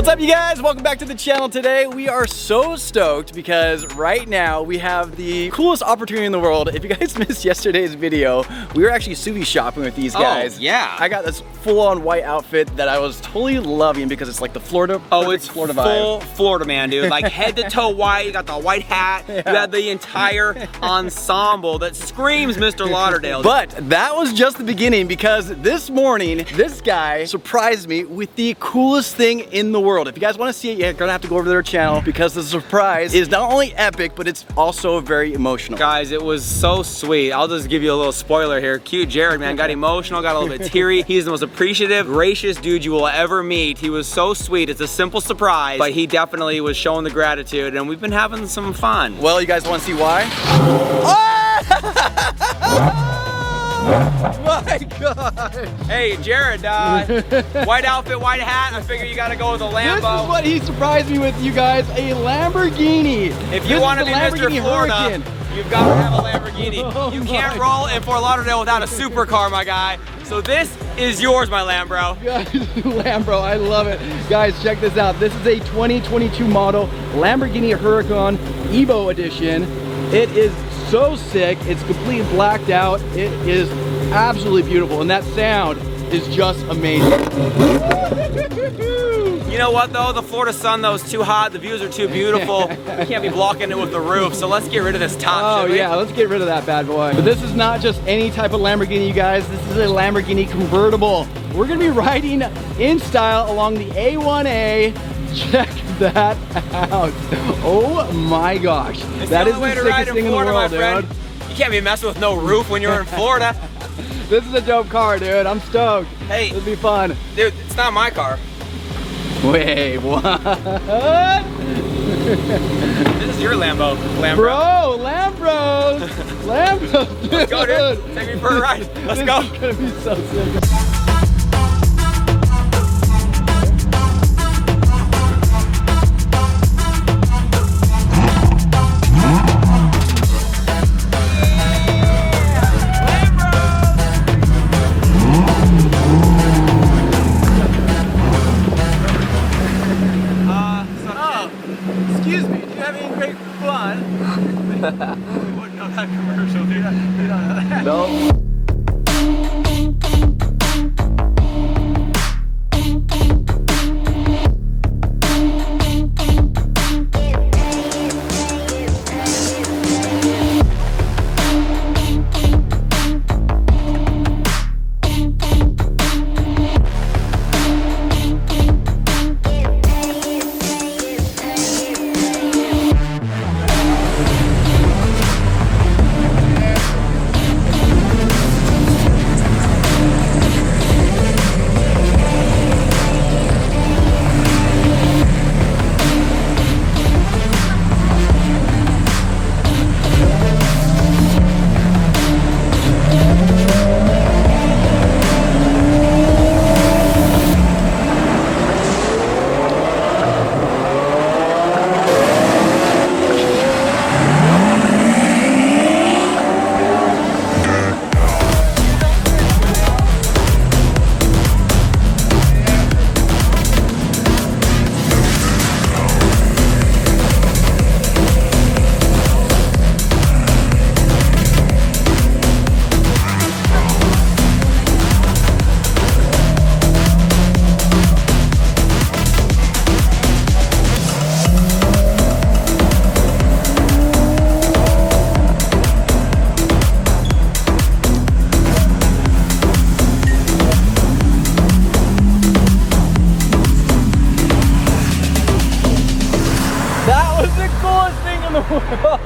What's up, you guys? Welcome back to the channel. Today we are so stoked because right now we have the coolest opportunity in the world. If you guys missed yesterday's video, we were actually Suvi shopping with these guys. Oh, yeah. I got this full-on white outfit that I was totally loving because it's like the Florida. Oh, it's Florida full vibe. Florida, man, dude. Like head to toe white. You got the white hat. Yeah. You had the entire ensemble that screams Mr. Lauderdale. But that was just the beginning because this morning, this guy surprised me with the coolest thing in the world. If you guys want to see it, you're gonna have to go over to their channel because the surprise is not only epic, but it's also very emotional. Guys, it was so sweet. I'll just give you a little spoiler here. Cute Jared, man, got emotional, got a little bit teary. He's the most appreciative, gracious dude you will ever meet. He was so sweet. It's a simple surprise, but he definitely was showing the gratitude, and we've been having some fun. Well, you guys want to see why? Oh my God! Hey, Jared, white outfit, white hat. I figure you gotta go with a Lambo. This is what he surprised me with, you guys. A Lamborghini. If you want to be Mr. Florida, you've got to have a Lamborghini. Oh, you can't roll in Fort Lauderdale without a supercar, my guy. So this is yours, my Lambro. Guys, Lambro, I love it. Guys, check this out. This is a 2022 model Lamborghini Huracan Evo edition. It is so sick. It's completely blacked out. It is absolutely beautiful, and that sound is just amazing. You know what though? The Florida sun though is too hot. The views are too beautiful. We can't be blocking it with the roof. So let's get rid of this top. Oh yeah, let's get rid of that bad boy. But this is not just any type of Lamborghini, you guys. This is a Lamborghini convertible. We're gonna be riding in style along the A1A. Check that out. Oh my gosh. That is the sickest thing in the world, dude. You can't be messing with no roof when you're in Florida. This is a dope car, dude. I'm stoked. Hey, it'll be fun. Dude, it's not my car. Wait, what? This is your Lambo, Lambro. Bro, Lambros. Lambros, dude. Let's go, dude. Take me for a ride. Let's go. This is gonna be so sick. Excuse me, do you have any great fun? We wouldn't know that commercial, dude. We don't know that. No.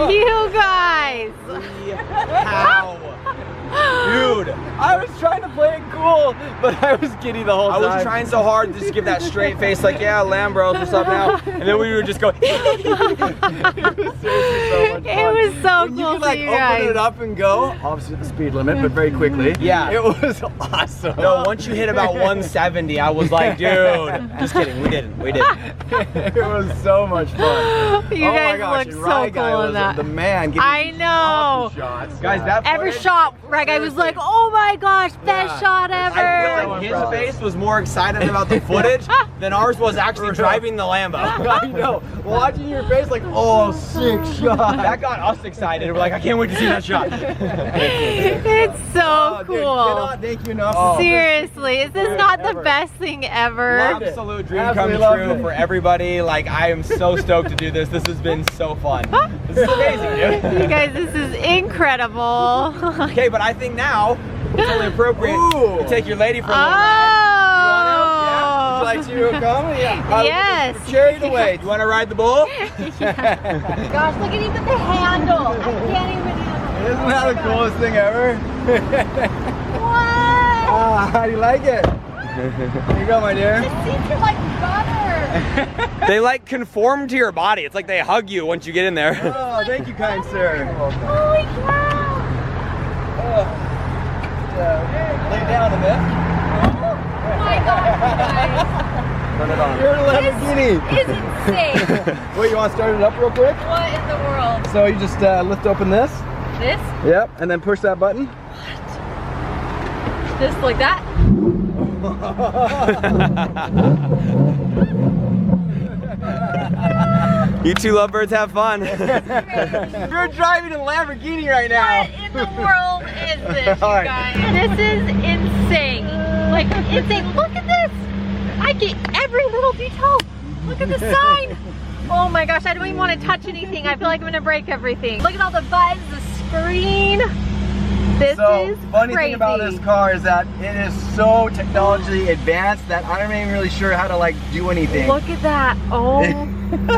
You guys! How? Dude, I was trying to play it cool, but I was giddy the whole time. I was trying so hard to just give that straight face, like, yeah, Lambros, what's up now? And then we would just go. It was seriously so much fun. It was so when cool you could, like, for you open guys. it up and go, obviously the speed limit, but very quickly. Yeah. It was awesome. No, once you hit about 170, I was like, dude. Just kidding, we didn't. It was so much fun. You oh guys my gosh, look and so Rye guy cool was in that. the man. I know. Shots. Guys, that Every footage- shot Rag, I was like, oh my gosh, best shot ever. I feel like his face was more excited about the footage than ours was actually driving the Lambo. I know. Watching your face like, oh, sick shot. That got us excited. We're like, I can't wait to see that shot. It's so cool. Dude, cannot thank you enough. Seriously, is this not the best thing ever? Absolute dream come true for everybody. Like, I am so stoked to do this. This has been so fun. This is amazing, dude. You guys, this is incredible. Okay, but I think now it's only appropriate to take your lady for a little Oh! Would you like to come? Yeah. Yes. Carry the weight. You want to ride the bull? Gosh, look at even the handle. I can't even handle it. Isn't that the coolest thing ever? What? How do you like it? Here you go, my dear. The seats are like butter. They like conform to your body. It's like they hug you once you get in there. Oh, thank you, kind sir. Holy cow. Lay down a bit. Oh my gosh, guys. Turn it on. You're in a Lamborghini. This is insane. Wait, you want to start it up real quick? What in the world? So you just lift open this. This? Yep, and then push that button. Just like that? You two lovebirds have fun. You're driving a Lamborghini right now. What in the world is this, you All right. guys? This is insane. Like, insane. Look at this. I get every little detail. Look at the sign. Oh my gosh, I don't even want to touch anything. I feel like I'm going to break everything. Look at all the buttons, the screen. This is funny crazy. thing about this car is that it is so technologically advanced that I'm not even really sure how to like do anything. Look at that. Oh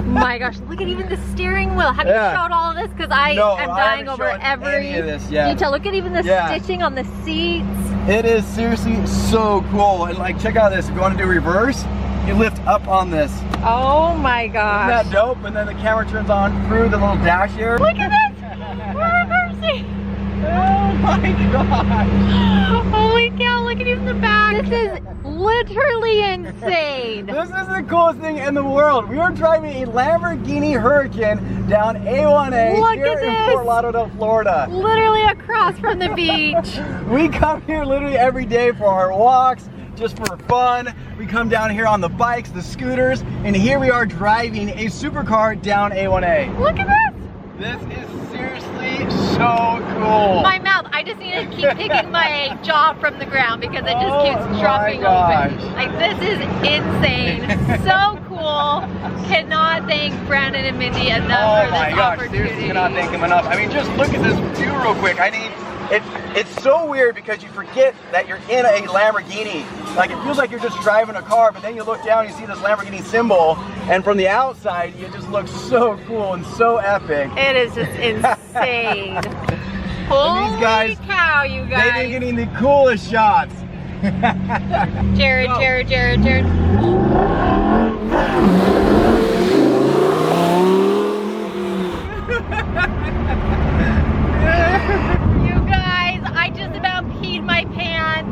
my gosh, look at even the steering wheel. Have you showed all of this? Because I am dying over every detail. Look at even the stitching on the seats. It is seriously so cool. And like, check out this. If you want to do reverse, you lift up on this. Oh my gosh. Isn't that dope? And then the camera turns on through the little dash here. Look at this. We're reversing. Oh my gosh. Holy cow, look at even the back. This is literally insane. This is the coolest thing in the world. We are driving a Lamborghini Huracan down A1A here in Fort Lauderdale, Florida. Literally across from the beach. We come here literally every day for our walks, just for fun. We come down here on the bikes, the scooters, and here we are driving a supercar down A1A. Look at this. This is seriously so cool. My mouth, I just need to keep picking my jaw from the ground because it just keeps dropping open. Like, this is insane. So cool. Cannot thank Brandon and Mindy enough for this opportunity. Seriously cannot thank them enough. I mean, just look at this view real quick. I mean, it's so weird because you forget that you're in a Lamborghini. Like, it feels like you're just driving a car, but then you look down and you see this Lamborghini symbol, and from the outside, it just looks so cool and so epic. It is just insane. Holy these guys, cow, you guys. They've been getting the coolest shots. Jared. You guys, I just about peed my pants.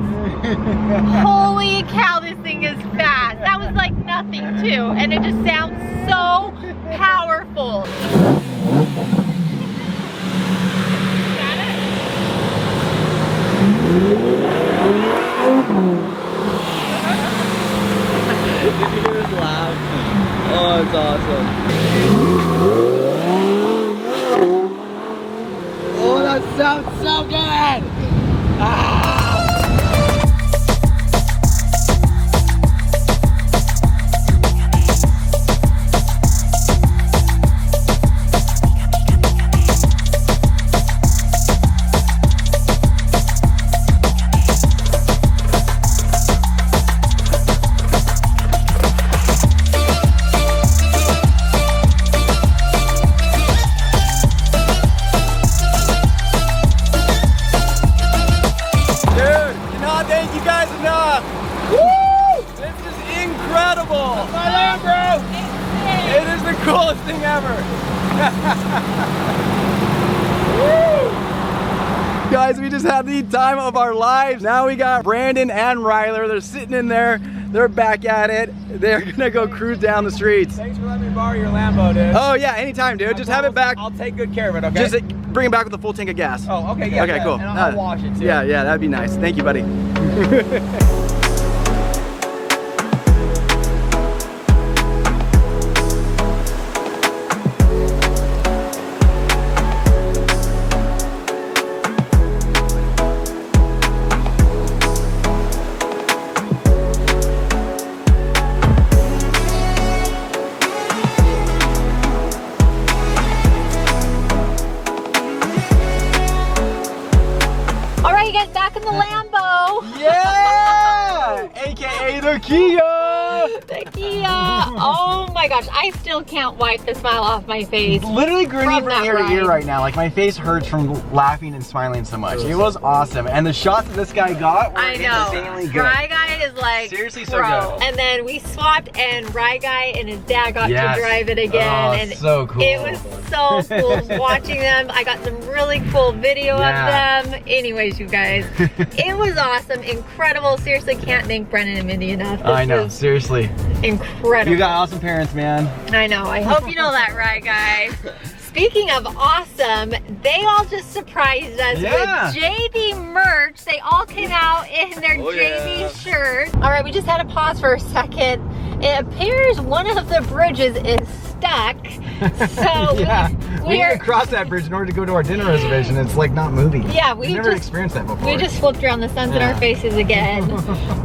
Holy cow, this thing is fast. That was like nothing too, and it just sounds so powerful. Did you hear his laugh? Oh, it's awesome. Oh, that sounds so good! Ah! Coolest thing ever. Guys, we just had the time of our lives. Now we got Brandon and Ryler. They're sitting in there. They're back at it. They're gonna go cruise down the streets. Thanks for letting me borrow your Lambo, dude. Oh yeah, anytime, dude. Just have it back. I'll take good care of it, okay? Just bring it back with a full tank of gas. Oh, okay, yeah. Okay, cool. And I'll wash it too. Yeah, that'd be nice. Thank you, buddy. Back in the Lambo. Yeah! AKA the Kia! The Kia. Oh my gosh, I still can't wipe the smile off my face. Literally grinning from ear to ear ride. right now. Like my face hurts from laughing and smiling so much. It was awesome. And the shots that this guy got were insanely good. Rye Guy is like seriously pro. so good. And then we swapped and Rye Guy and his dad got to drive it again. Oh, and so cool. It was so cool watching them. I got some really cool video of them. Anyways, you guys, it was awesome, incredible. Seriously, can't thank Brennan and Mindy enough. I know, seriously. Incredible. You got awesome parents, man. I know. I hope you know that, right, guys? Speaking of awesome, they all just surprised us with JB merch. They all came out in their JB shirts. All right, we just had to pause for a second. It appears one of the bridges is stuck. So we need to cross that bridge in order to go to our dinner reservation. It's like not moving. Yeah, we've never experienced that before. We just flipped around the suns in our faces again.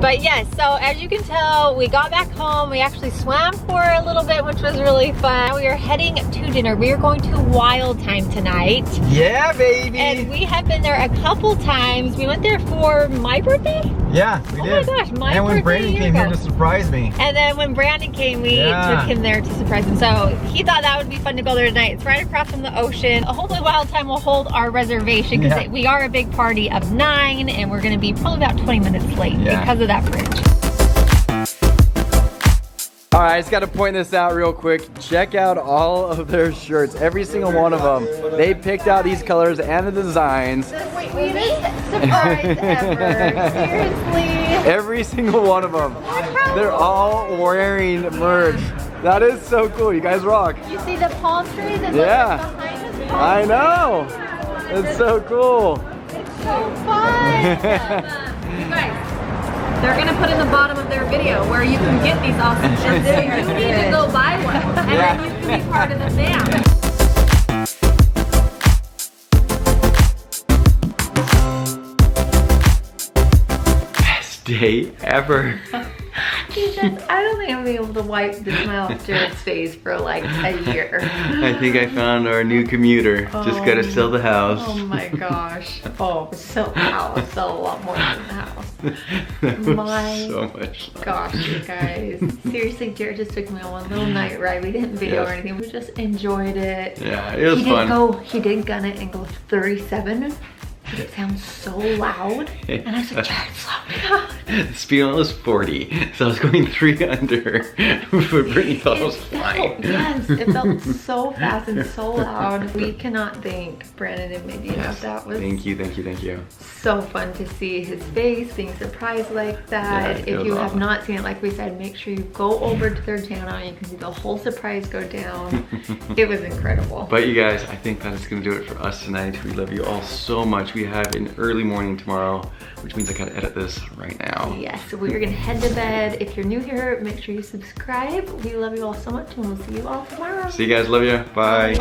But yes, so as you can tell, we got back home. We actually swam for a little bit, which was really fun. We are heading to dinner. We are going to Wild Time tonight. Yeah, baby. And we have been there a couple times. We went there for my birthday. Yeah, we did. Oh my gosh, my And when birthday Brandon came here to surprise me. And then when Brandon came, we took him there to surprise him. So he thought that would be fun to go there tonight. It's right across from the ocean. Hopefully Wild Time will hold our reservation because we are a big party of 9 and we're gonna be probably about 20 minutes late because of that bridge. All right, I just got to point this out real quick. Check out all of their shirts, every single one of them. They picked out these colors and the designs. The sweetest surprise ever. Seriously. Every single one of them. They're all wearing merch. That is so cool. You guys rock. You see the palm trees and behind us? I know. It's so cool. It's so fun. You guys. They're gonna put in the bottom of their video where you can get these awesome shirts. So you need to go buy one, and then you can be part of the fam. Best day ever. I don't think I'll be able to wipe the smile off Jared's face for like a year. I think I found our new commuter. Just gotta sell the house. Oh my gosh. Oh, sell the house. Sell a lot more than the house. That was My so much fun. Gosh, you guys. Seriously, Jared just took me on one little night ride. We didn't video or anything. We just enjoyed it. Yeah, it was fun. He did gun it and go 37. It sounds so loud. And I was like, Jared, slow down. The speed limit was 40, so I was going 3 under. But Brittany thought it was fine. Yes, it felt so fast and so loud. We cannot thank Brandon and Mindy enough. That was thank you. So fun to see his face being surprised like that. Yeah, if you have awesome. not seen it, like we said, make sure you go over to their channel and you can see the whole surprise go down. It was incredible. But you guys, I think that is gonna do it for us tonight. We love you all so much. We have an early morning tomorrow, which means I gotta edit this right now. Yes, so we're gonna head to bed. If you're new here, make sure you subscribe. We love you all so much and we'll see you all tomorrow. See you guys, love you, bye.